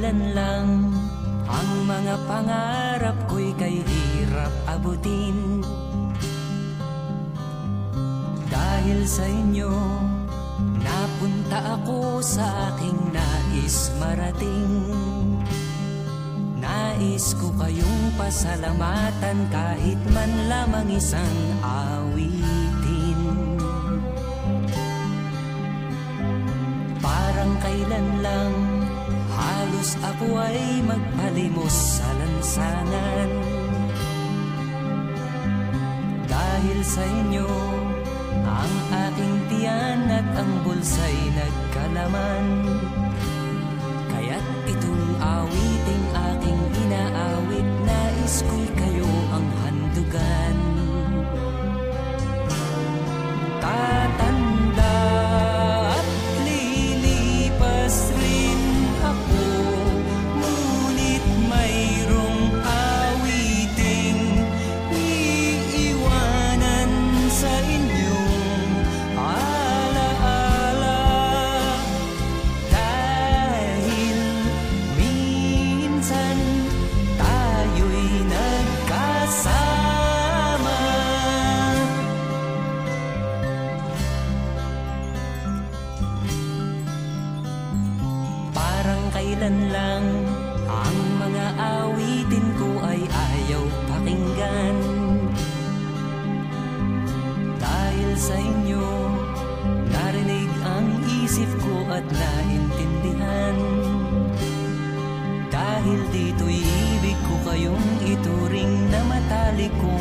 kailan lang ang mga pangarap ko'y kay hirap abutin. Dahil sa inyo, napunta ako sa aking nais marating. Nais ko kayong pasalamatan kahit man lamang isang awitin. Parang kailan lang halos ako ay magpalimos sa lansangan. Dahil sa inyo, ang aking tiyan at ang bulsa'y nagkalaman. Kaya't itong awiting aking inaawit, nais ko'y kayo ang handugan. Tatanda at lilipas rin ako, ngunit mayroong awiting iiwanan sa inyong alaala. Dahil minsan tayo'y nagkasama. Parang kailan lang ang mga awitin ko ay ayaw pakinggan. Dahil sa inyo, narinig ang isip ko at naintindihan. Dahil dito'y ibig ko kayong ituring na matalik kong